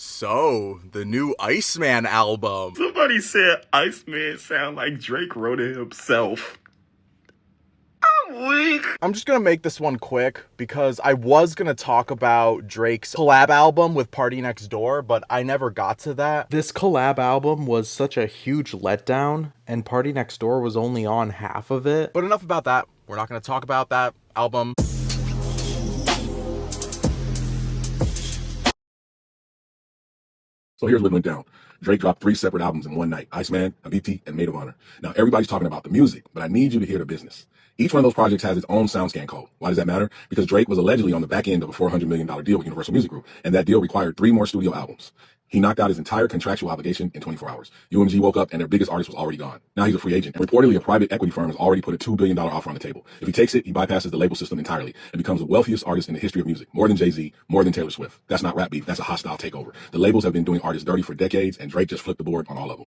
So, the new Iceman album. Somebody said Iceman sound like Drake wrote it himself. I'm weak. I'm just gonna make this one quick because I was gonna talk about Drake's collab album with Party Next Door, but I never got to that. This collab album was such a huge letdown, and Party Next Door was only on half of it. But enough about that. We're not gonna talk about that album. So here's what went down. Drake dropped 3 separate albums in one night: Iceman, Habibti, and Maid of Honor. Now everybody's talking about the music, but I need you to hear the business. Each one of those projects has its own SoundScan code. Why does that matter? Because Drake was allegedly on the back end of a $400 million deal with Universal Music Group, and that deal required 3 more studio albums. He knocked out his entire contractual obligation in 24 hours. UMG woke up and their biggest artist was already gone. Now he's a free agent, and reportedly a private equity firm has already put a $2 billion offer on the table. If he takes it, he bypasses the label system entirely and becomes the wealthiest artist in the history of music. More than Jay-Z, more than Taylor Swift. That's not rap beef, that's a hostile takeover. The labels have been doing artists dirty for decades, and Drake just flipped the board on all of them.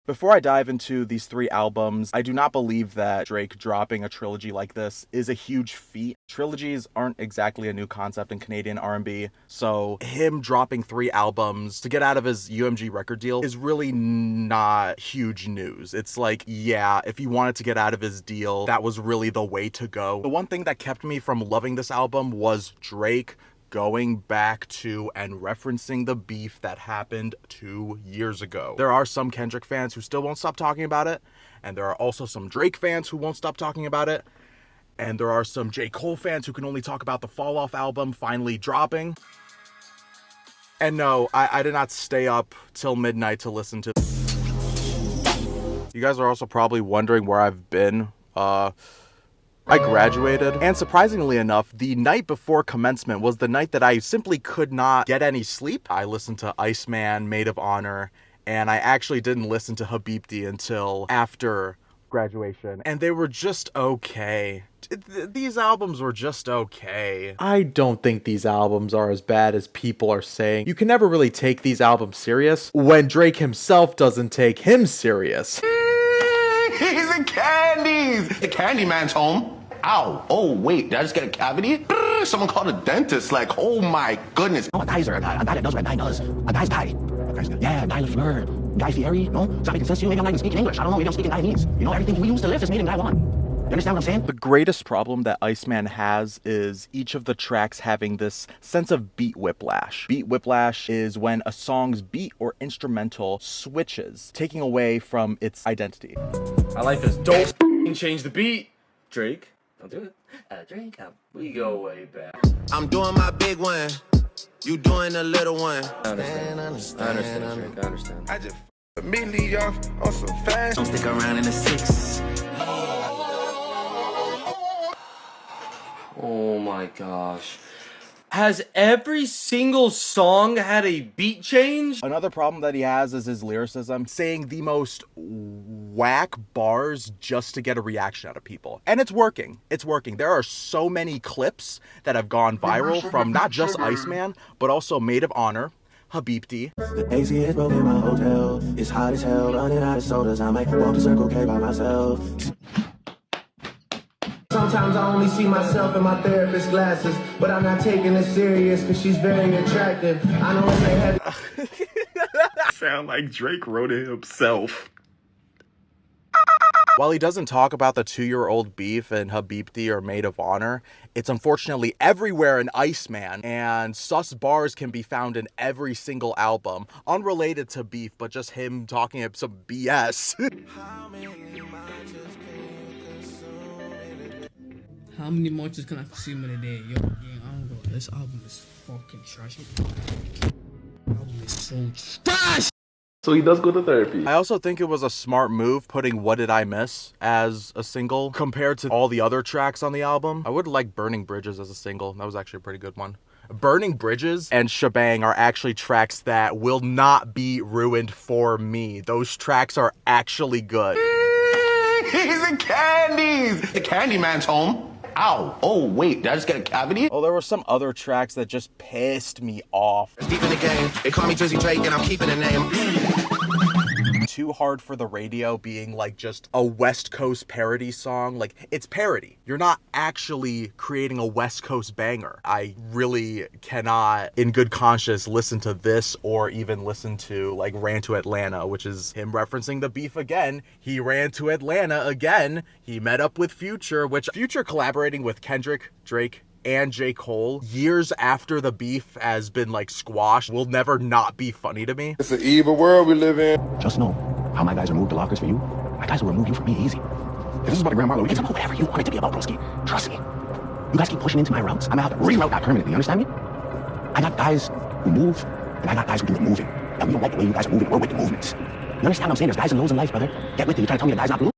Before I dive into these 3 albums, I do not believe that Drake dropping a trilogy like this is a huge feat. Trilogies aren't exactly a new concept in Canadian R&B, so him dropping 3 albums to get out of his UMG record deal is really not huge news. It's like, yeah, if he wanted to get out of his deal, that was really the way to go. The one thing that kept me from loving this album was Drake going back to and referencing the beef that happened 2 years ago. There are some Kendrick fans who still won't stop talking about it, and there are also some Drake fans who won't stop talking about it, and there are some J. Cole fans who can only talk about the Fall Off album finally dropping. And no, I did not stay up till midnight to listen to. You guys are also probably wondering where I've been. I graduated, and surprisingly enough, the night before commencement was the night that I simply could not get any sleep. I listened to Iceman, Maid of Honor, and I actually didn't listen to Habibti until after graduation, and they were just okay. These albums were just okay. I don't think these albums are as bad as people are saying. You can never really take these albums serious when Drake himself doesn't take him serious. He's in candies! The candy man's home. Ow. Oh, wait, did I just get a cavity? Someone called a dentist, like, oh my goodness. No, a guy's a guy that does what a guy does. A guy's guy. Yeah, Guy Lafleur, Guy Fieri, no? Stop making sense to you, maybe I'm not even speaking English. I don't know, maybe I'm speaking Guyanese. You know, everything we used to live is made in Guy 1. You understand what I'm saying? The greatest problem that Iceman has is each of the tracks having this sense of beat whiplash. Beat whiplash is when a song's beat or instrumental switches, taking away from its identity. I like this. Don't change the beat, Drake. Don't do it. Drake, we go way back. I'm doing my big one. You doing a little one. I understand, Drake. I understand. I just immediately off on some fast. Don't stick around in the 6. Oh my gosh. Has every single song had a beat change? Another problem that he has is his lyricism, saying the most whack bars just to get a reaction out of people. And it's working. It's working. There are so many clips that have gone viral from not just Iceman, but also Maid of Honor, Habibti. The AC is broke in my hotel. It's hot as hell, running out of sodas. I might walk to Circle K by myself. Sometimes I only see myself in my therapist's glasses, but I'm not taking it serious because she's very attractive. I know it's a heavy. Sound like Drake wrote it himself. While he doesn't talk about the 2-year-old beef in Habibti or Maid of Honor, it's unfortunately everywhere in Iceman, and sus bars can be found in every single album, unrelated to beef, but just him talking some BS. How many monsters can I consume in a day? Yo, yeah, I don't know. This album is fucking trash. This album is so trash! So he does go to therapy. I also think it was a smart move putting What Did I Miss as a single compared to all the other tracks on the album. I would like Burning Bridges as a single. That was actually a pretty good one. Burning Bridges and Shebang are actually tracks that will not be ruined for me. Those tracks are actually good. He's in candies! The candy man's home. Ow. Oh, wait, did I just get a cavity? Oh, there were some other tracks that just pissed me off. Deep in the game, they call me Drizzy Drake and I'm keeping the name. Too Hard for the Radio being like just a West Coast parody song. Like, it's parody. You're not actually creating a West Coast banger. I really cannot, in good conscience, listen to this or even listen to like Ran to Atlanta, which is him referencing the beef again. He ran to Atlanta again. He met up with Future, which Future collaborating with Kendrick, Drake, and J. Cole years after the beef has been like squashed will never not be funny to me. It's an evil world we live in. Just know how my guys removed the lockers for you. My guys will remove you for me easy. If this is about a Grand Marlo, we can talk whatever you want it to be about, broski. Trust me. You guys keep pushing into my routes, I'm gonna have to reroute that permanently. You understand me? I got guys who move, and I got guys who do the moving. And we don't like the way you guys are moving. We're with the movements. You understand what I'm saying? There's guys and lows in life, brother. Get with it. You trying to tell me the guy's not blue?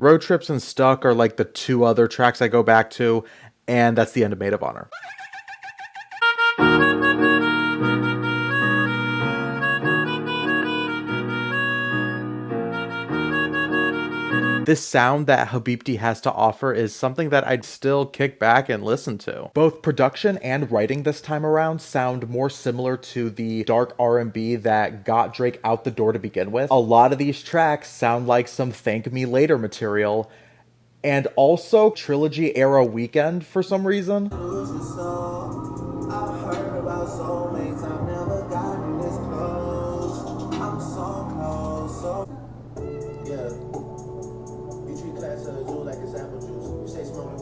Road Trips and Stuck are like the two other tracks I go back to, and that's the end of Maid of Honor. This sound that Habibti has to offer is something that I'd still kick back and listen to. Both production and writing this time around sound more similar to the dark R&B that got Drake out the door to begin with. A lot of these tracks sound like some Thank Me Later material, and also Trilogy era Weekend for some reason.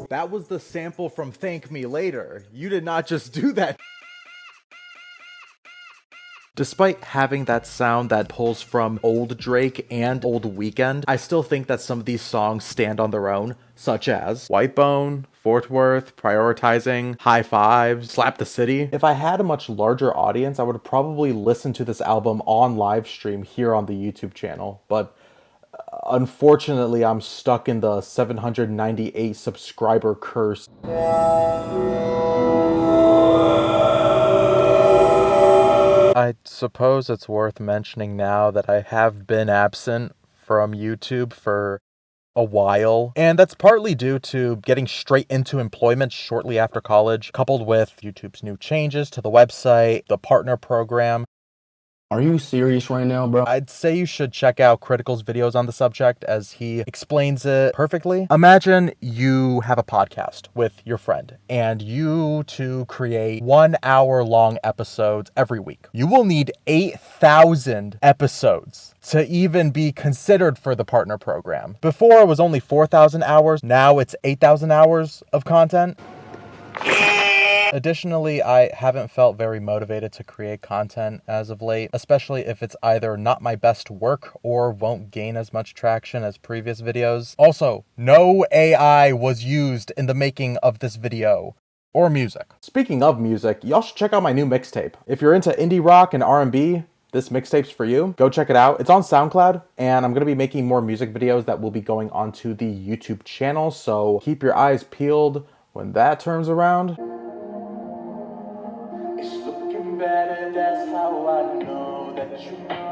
That was the sample from Thank Me Later. You did not just do that. Despite having that sound that pulls from old Drake and old Weekend, I still think that some of these songs stand on their own, such as White Bone, Fort Worth, Prioritizing, High Fives, Slap the City. If I had a much larger audience, I would probably listen to this album on live stream here on the YouTube channel, but unfortunately, I'm stuck in the 798 subscriber curse. I suppose it's worth mentioning now that I have been absent from YouTube for a while, and that's partly due to getting straight into employment shortly after college, coupled with YouTube's new changes to the website, the partner program. Are you serious right now, bro? I'd say you should check out Critical's videos on the subject as he explains it perfectly. Imagine you have a podcast with your friend and you two create 1 hour long episodes every week. You will need 8,000 episodes to even be considered for the partner program. Before it was only 4,000 hours, now it's 8,000 hours of content. Additionally, I haven't felt very motivated to create content as of late, especially if it's either not my best work or won't gain as much traction as previous videos. Also, no AI was used in the making of this video or music. Speaking of music, y'all should check out my new mixtape. If you're into indie rock and R&B, this mixtape's for you. Go check it out. It's on SoundCloud, and I'm going to be making more music videos that will be going onto the YouTube channel, so keep your eyes peeled when that turns around. It's looking better, that's how I know that you know.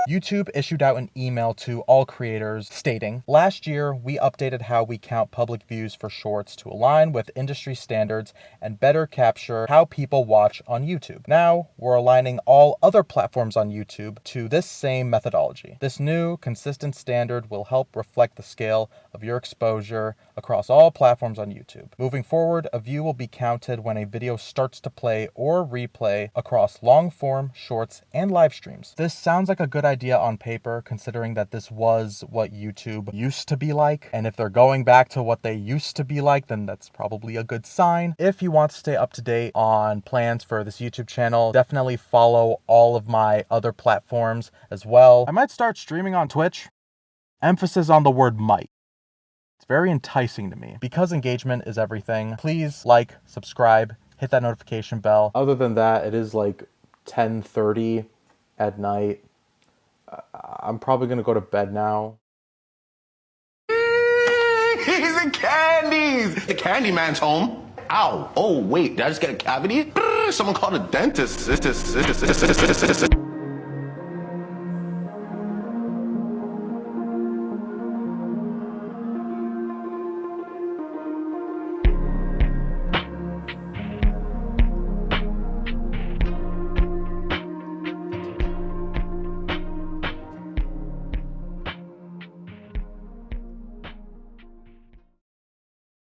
YouTube issued out an email to all creators stating, last year we updated how we count public views for shorts to align with industry standards and better capture how people watch on YouTube. Now we're aligning all other platforms on YouTube to this same methodology. This new, consistent standard will help reflect the scale of your exposure across all platforms on YouTube. Moving forward, a view will be counted when a video starts to play or replay across long form, shorts, and live streams. This sounds like a good idea on paper, considering that this was what YouTube used to be like, and if they're going back to what they used to be like, then that's probably a good sign. If you want to stay up to date on plans for this YouTube channel, definitely follow all of my other platforms as well. I might start streaming on Twitch. Emphasis on the word might. It's very enticing to me. Because engagement is everything, please like, subscribe, hit that notification bell. Other than that, it is like 10:30 at night. I'm probably gonna go to bed now. He's in candies! The candy man's home. Ow. Oh, wait, did I just get a cavity? Someone called a dentist.